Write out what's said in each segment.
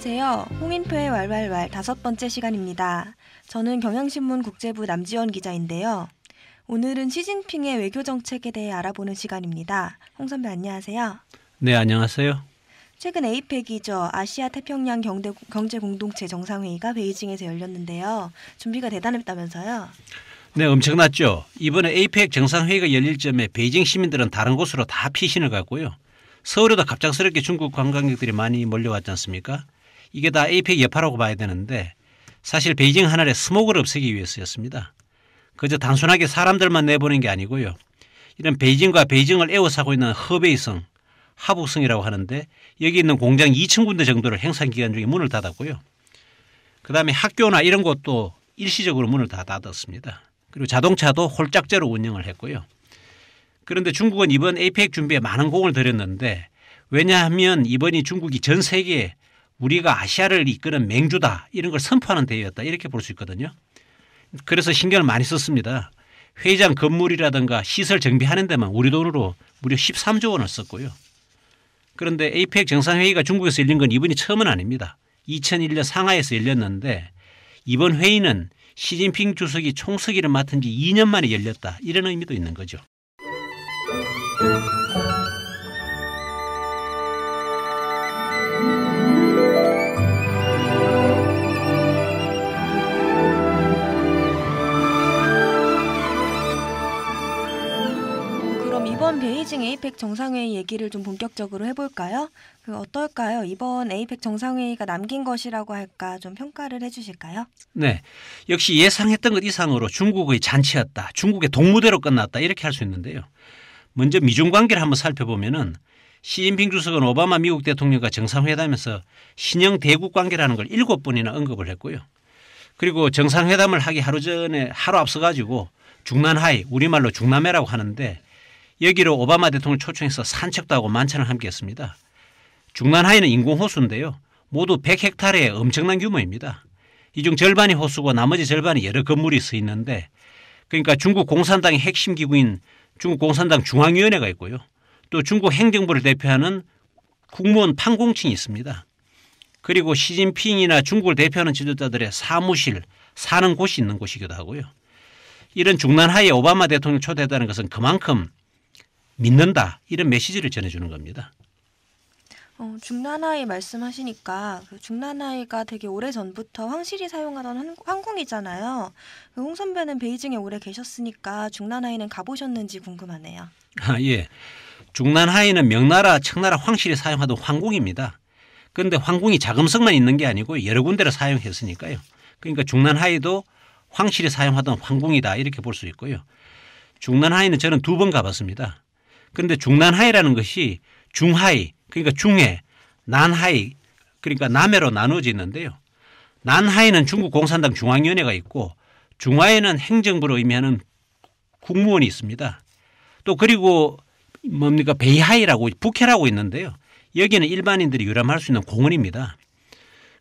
안녕하세요. 홍인표의 왈왈왈 5번째 시간입니다. 저는 경향신문 국제부 남지원 기자인데요. 오늘은 시진핑의 외교 정책에 대해 알아보는 시간입니다. 홍 선배 안녕하세요. 네, 안녕하세요. 최근 에이펙이죠. 아시아 태평양 경제공동체 정상회의가 베이징에서 열렸는데요. 준비가 대단했다면서요? 네, 엄청났죠. 이번에 에이펙 정상회의가 열릴 점에 베이징 시민들은 다른 곳으로 다 피신을 갔고요. 서울에도 갑작스럽게 중국 관광객들이 많이 몰려왔지 않습니까? 이게 다 에이펙 여파라고 봐야 되는데 사실 베이징 하늘에 스모그를 없애기 위해서였습니다. 그저 단순하게 사람들만 내보낸 게 아니고요. 이런 베이징과 베이징을 에워싸고 있는 허베이성, 하북성이라고 하는데 여기 있는 공장 2천 군데 정도를 행사 기간 중에 문을 닫았고요. 그다음에 학교나 이런 곳도 일시적으로 문을 다 닫았습니다. 그리고 자동차도 홀짝제로 운영을 했고요. 그런데 중국은 이번 에이펙 준비에 많은 공을 들였는데 왜냐하면 이번이 중국이 전 세계에 우리가 아시아를 이끄는 맹주다 이런 걸 선포하는 대회였다 이렇게 볼 수 있거든요. 그래서 신경을 많이 썼습니다. 회의장 건물이라든가 시설 정비하는 데만 우리 돈으로 무려 13조 원을 썼고요. 그런데 에이펙 정상회의가 중국에서 열린 건 이번이 처음은 아닙니다. 2001년 상하이에서 열렸는데 이번 회의는 시진핑 주석이 총서기를 맡은 지 2년 만에 열렸다 이런 의미도 있는 거죠. 그럼 이번 베이징 에이펙 정상회의 얘기를 좀 본격적으로 해볼까요? 어떨까요? 이번 에이펙 정상회의가 남긴 것이라고 할까 좀 평가를 해주실까요? 네, 역시 예상했던 것 이상으로 중국의 잔치였다. 중국의 동무대로 끝났다 이렇게 할 수 있는데요. 먼저 미중 관계를 한번 살펴보면은 시진핑 주석은 오바마 미국 대통령과 정상회담에서 신형 대국 관계라는 걸 7번이나 언급을 했고요. 그리고 정상회담을 하기 하루 앞서 가지고 중난하이 우리말로 중남해라고 하는데 여기로 오바마 대통령을 초청해서 산책도 하고 만찬을 함께 했습니다. 중난하이는 인工호수인데요. 모두 100헥타르의 엄청난 규모입니다. 이 중 절반이 호수고 나머지 절반이 여러 건물이 서 있는데 그러니까 중국 공산당의 핵심 기구인 중국 공산당 중앙위원회가 있고요. 또 중국 행정부를 대표하는 국무원 판공층이 있습니다. 그리고 시진핑이나 중국을 대표하는 지도자들의 사무실, 사는 곳이 있는 곳이기도 하고요. 이런 중난하이에 오바마 대통령을 초대했다는 것은 그만큼 믿는다 이런 메시지를 전해주는 겁니다. 중난하이 말씀하시니까 중난하이가 되게 오래전부터 황실이 사용하던 항공이잖아요. 홍 선배는 베이징에 오래 계셨으니까 중난하이는 가보셨는지 궁금하네요. 예. 중난하이는 명나라, 청나라 황실이 사용하던 황궁입니다. 그런데 황궁이 자금성만 있는 게 아니고 여러 군데를 사용했으니까요. 그러니까 중난하이도 황실이 사용하던 황궁이다 이렇게 볼 수 있고요. 중난하이는 저는 2번 가봤습니다. 그런데 중난하이라는 것이 중하이 그러니까 중해, 난하이 그러니까 남해로 나누어져 있는데요. 난하이는 중국 공산당 중앙위원회가 있고 중하이는 행정부로 의미하는 국무원이 있습니다. 또 그리고 뭡니까 베이하이라고 북해라고 있는데요. 여기는 일반인들이 유람할 수 있는 공원입니다.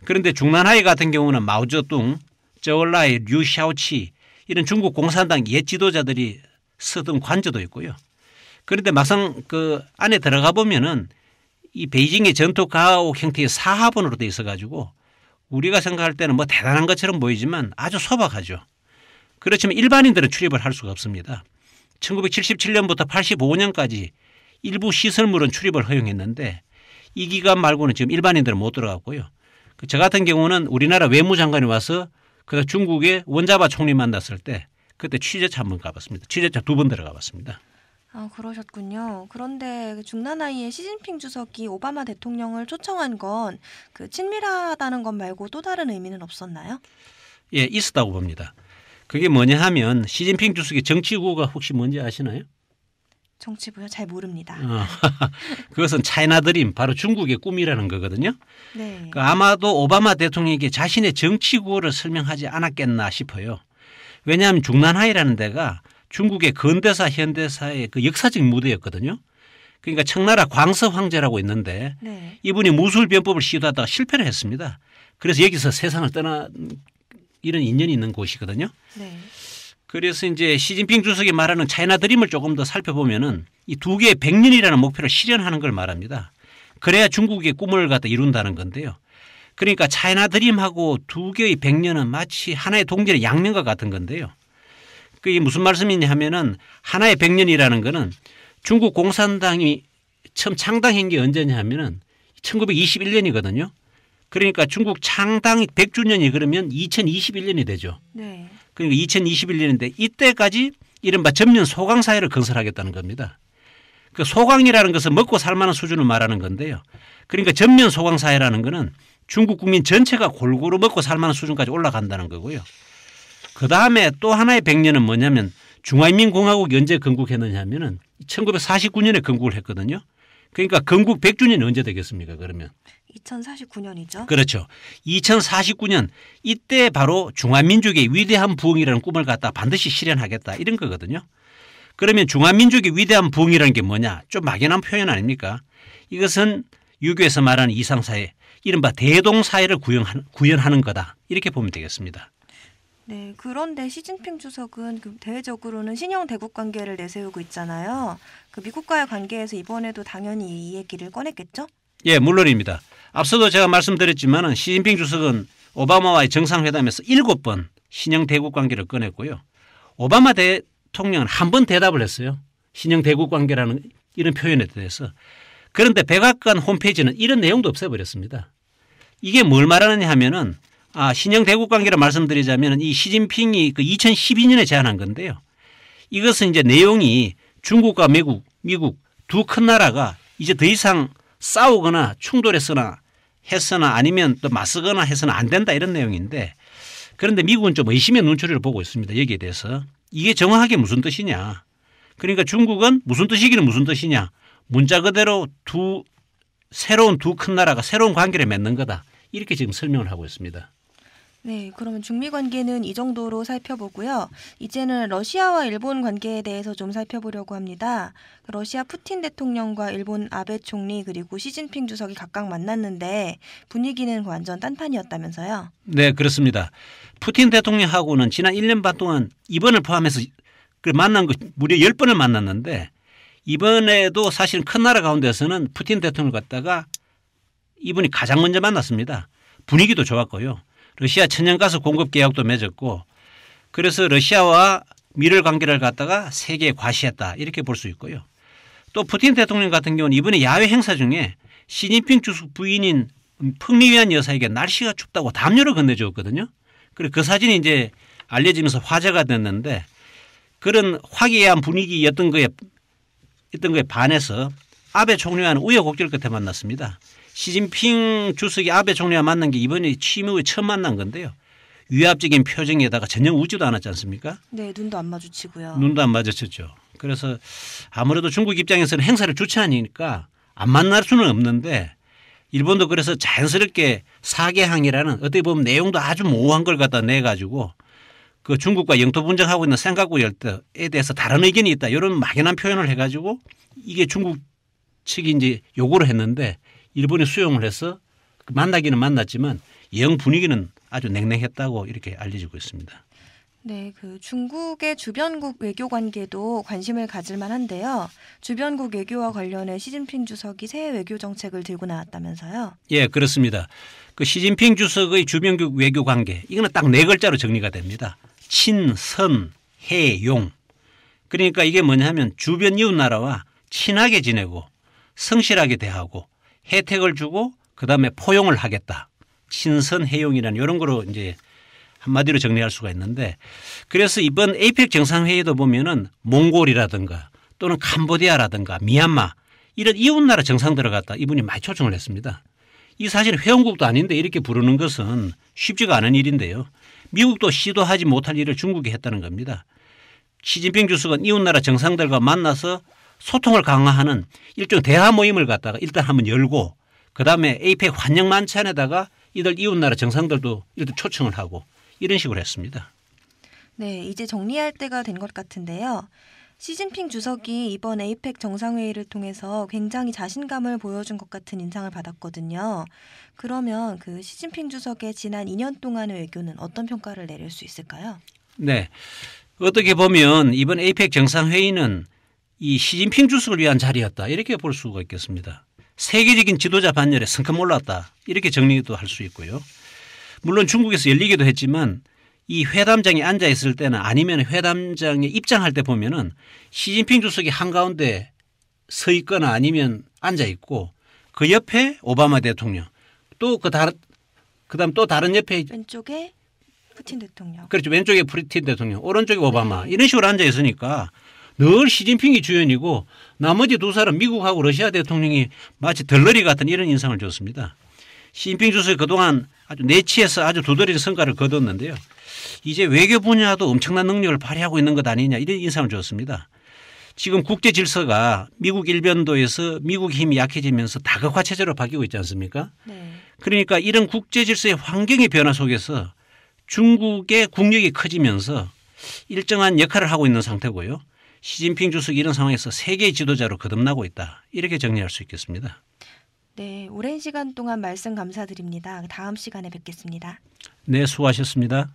그런데 중난하이 같은 경우는 마오쩌둥, 저올라이, 류샤오치 이런 중국 공산당 옛 지도자들이 쓰던 관저도 있고요. 그런데 막상 그 안에 들어가 보면은 이 베이징의 전통 가옥 형태의 사하본으로 되어 있어 가지고 우리가 생각할 때는 뭐 대단한 것처럼 보이지만 아주 소박하죠. 그렇지만 일반인들은 출입을 할 수가 없습니다. 1977년부터 85년까지 일부 시설물은 출입을 허용했는데 이 기간 말고는 지금 일반인들은 못 들어갔고요. 저 같은 경우는 우리나라 외무장관이 와서 그 중국의 원자바 총리 만났을 때 그때 취재차 한번 가봤습니다. 취재차 2번 들어가 봤습니다. 그러셨군요. 그런데 중난하이에 시진핑 주석이 오바마 대통령을 초청한 건 친밀하다는 것 말고 또 다른 의미는 없었나요? 예, 있었다고 봅니다. 그게 뭐냐 하면 시진핑 주석의 정치구호가 혹시 뭔지 아시나요? 정치부요? 잘 모릅니다. 그것은 차이나 드림, 바로 중국의 꿈이라는 거거든요. 네. 아마도 오바마 대통령에게 자신의 정치구호를 설명하지 않았겠나 싶어요. 왜냐하면 중난하이라는 데가 중국의 근대사, 현대사의 그 역사적 무대였거든요. 그러니까 청나라 광서 황제라고 있는데 네. 이분이 무술변법을 시도하다가 실패를 했습니다. 그래서 여기서 세상을 떠나 이런 인연이 있는 곳이거든요. 네. 그래서 이제 시진핑 주석이 말하는 차이나 드림을 조금 더 살펴보면은 이 두 개의 100년이라는 목표를 실현하는 걸 말합니다. 그래야 중국의 꿈을 갖다 이룬다는 건데요. 그러니까 차이나 드림하고 두 개의 백년은 마치 하나의 동전의 양면과 같은 건데요. 그게 무슨 말씀이냐 하면은 하나의 백년이라는 거는 중국 공산당이 처음 창당한 게 언제냐 하면은 1921년이거든요. 그러니까 중국 창당 100주년이 그러면 2021년이 되죠. 네. 그러니까 2021년인데 이때까지 이른바 전면 소강 사회를 건설하겠다는 겁니다. 그 소강이라는 것은 먹고 살 만한 수준을 말하는 건데요. 그러니까 전면 소강 사회라는 거는 중국 국민 전체가 골고루 먹고 살 만한 수준까지 올라간다는 거고요. 그다음에 또 하나의 백년은 뭐냐면 중화인민공화국이 언제 건국했느냐 하면은 1949년에 건국을 했거든요. 그러니까 건국 100주년이 언제 되겠습니까? 그러면 2049년이죠. 그렇죠. 2049년 이때 바로 중화민족의 위대한 부흥이라는 꿈을 갖다 반드시 실현하겠다 이런 거거든요. 그러면 중화민족의 위대한 부흥이라는 게 뭐냐? 좀 막연한 표현 아닙니까? 이것은 유교에서 말하는 이상사회, 이른바 대동사회를 구현하는 거다. 이렇게 보면 되겠습니다. 네, 그런데 시진핑 주석은 대외적으로는 신형 대국 관계를 내세우고 있잖아요. 그 미국과의 관계에서 이번에도 당연히 이 얘기를 꺼냈겠죠? 예, 물론입니다. 앞서도 제가 말씀드렸지만 시진핑 주석은 오바마와의 정상회담에서 7번 신형 대국 관계를 꺼냈고요. 오바마 대통령은 한 번 대답을 했어요. 신형 대국 관계라는 이런 표현에 대해서. 그런데 백악관 홈페이지는 이런 내용도 없애버렸습니다. 이게 뭘 말하느냐 하면은 신형 대국 관계를 말씀드리자면 이 시진핑이 그 2012년에 제안한 건데요. 이것은 이제 내용이 중국과 미국 두 큰 나라가 이제 더 이상 싸우거나 충돌했거나 했으나 아니면 또 맞서거나 해서는 안 된다 이런 내용인데 그런데 미국은 좀 의심의 눈초리를 보고 있습니다. 여기에 대해서. 이게 정확하게 무슨 뜻이냐. 그러니까 중국은 무슨 뜻이기는 무슨 뜻이냐. 문자 그대로 새로운 두 큰 나라가 새로운 관계를 맺는 거다. 이렇게 지금 설명을 하고 있습니다. 네, 그러면 중미 관계는 이 정도로 살펴보고요. 이제는 러시아와 일본 관계에 대해서 좀 살펴보려고 합니다. 러시아 푸틴 대통령과 일본 아베 총리 그리고 시진핑 주석이 각각 만났는데 분위기는 완전 딴판이었다면서요? 네, 그렇습니다. 푸틴 대통령하고는 지난 1년 반 동안 이번을 포함해서 만난 거 무려 10번을 만났는데 이번에도 사실은 큰 나라 가운데서는 푸틴 대통령을 갖다가 이분이 가장 먼저 만났습니다. 분위기도 좋았고요. 러시아 천연가스 공급 계약도 맺었고 그래서 러시아와 밀월 관계를 갖다가 세계에 과시했다 이렇게 볼 수 있고요. 또 푸틴 대통령 같은 경우는 이번에 야외 행사 중에 시진핑 주석 부인인 펑리위안 여사에게 날씨가 춥다고 담요를 건네주었거든요. 그리고 그 사진이 이제 알려지면서 화제가 됐는데 그런 화기애애한 분위기였던 거에 반해서 아베 총리와는 우여곡절 끝에 만났습니다. 시진핑 주석이 아베 총리와 만난 게 이번에 취임 후에 처음 만난 건데요. 위압적인 표정에다가 전혀 웃지도 않았지 않습니까? 네, 눈도 안 마주치고요. 눈도 안 마주쳤죠. 그래서 아무래도 중국 입장에서는 행사를 주최하니까 안 만날 수는 없는데 일본도 그래서 자연스럽게 사개항이라는 어떻게 보면 내용도 아주 모호한 걸 갖다 내가지고 그 중국과 영토 분쟁하고 있는 센카쿠 열도에 대해서 다른 의견이 있다. 이런 막연한 표현을 해가지고 이게 중국 측이 이제 요구를 했는데 일본이 수용을 해서 만나기는 만났지만 영 분위기는 아주 냉랭했다고 이렇게 알려지고 있습니다. 네, 중국의 주변국 외교 관계도 관심을 가질 만한데요. 주변국 외교와 관련해 시진핑 주석이 새 외교 정책을 들고 나왔다면서요? 예, 그렇습니다. 그 시진핑 주석의 주변국 외교 관계 이거는 딱 4글자로 정리가 됩니다. 친, 선, 해, 용. 그러니까 이게 뭐냐면 주변 이웃 나라와 친하게 지내고 성실하게 대하고 혜택을 주고 그다음에 포용을 하겠다. 친선해용이라는 이런 거로 이제 한마디로 정리할 수가 있는데 그래서 이번 에이펙 정상회의도 보면은 몽골이라든가 또는 캄보디아라든가 미얀마 이런 이웃나라 정상들을 갖다 이분이 많이 초청을 했습니다. 이 사실 회원국도 아닌데 이렇게 부르는 것은 쉽지가 않은 일인데요. 미국도 시도하지 못할 일을 중국이 했다는 겁니다. 시진핑 주석은 이웃나라 정상들과 만나서 소통을 강화하는 일종 대화 모임을 갖다가 일단 한번 열고 그다음에 에이펙 환영 만찬에다가 이들 이웃나라 정상들도 일단 초청을 하고 이런 식으로 했습니다. 네, 이제 정리할 때가 된 것 같은데요. 시진핑 주석이 이번 에이펙 정상회의를 통해서 굉장히 자신감을 보여준 것 같은 인상을 받았거든요. 그러면 시진핑 주석의 지난 2년 동안의 외교는 어떤 평가를 내릴 수 있을까요? 네, 어떻게 보면 이번 에이펙 정상회의는 이 시진핑 주석을 위한 자리였다 이렇게 볼 수가 있겠습니다. 세계적인 지도자 반열에 성큼 올랐다. 이렇게 정리도 할 수 있고요. 물론 중국에서 열리기도 했지만 이 회담장에 앉아 있을 때나 아니면 회담장에 입장할 때 보면은 시진핑 주석이 한가운데 서 있거나 아니면 앉아 있고 그 옆에 오바마 대통령 또 그다음 또 다른 옆에 왼쪽에 푸틴 대통령. 그렇죠. 왼쪽에 푸틴 대통령 오른쪽에 오바마 이런 식으로 앉아 있으니까 늘 시진핑이 주연이고 나머지 두 사람 미국하고 러시아 대통령이 마치 덜러리 같은 이런 인상을 줬습니다. 시진핑 주석이 그동안 아주 내치에서 아주 두드러진 성과를 거뒀는데요. 이제 외교 분야도 엄청난 능력을 발휘하고 있는 것 아니냐 이런 인상을 줬습니다. 지금 국제 질서가 미국 일변도에서 미국 힘이 약해지면서 다극화 체제로 바뀌고 있지 않습니까? 네. 그러니까 이런 국제 질서의 환경의 변화 속에서 중국의 국력이 커지면서 일정한 역할을 하고 있는 상태고요. 시진핑 주석이 이런 상황에서 세계의 지도자로 거듭나고 있다. 이렇게 정리할 수 있겠습니다. 네, 오랜 시간 동안 말씀 감사드립니다. 다음 시간에 뵙겠습니다. 네, 수고하셨습니다.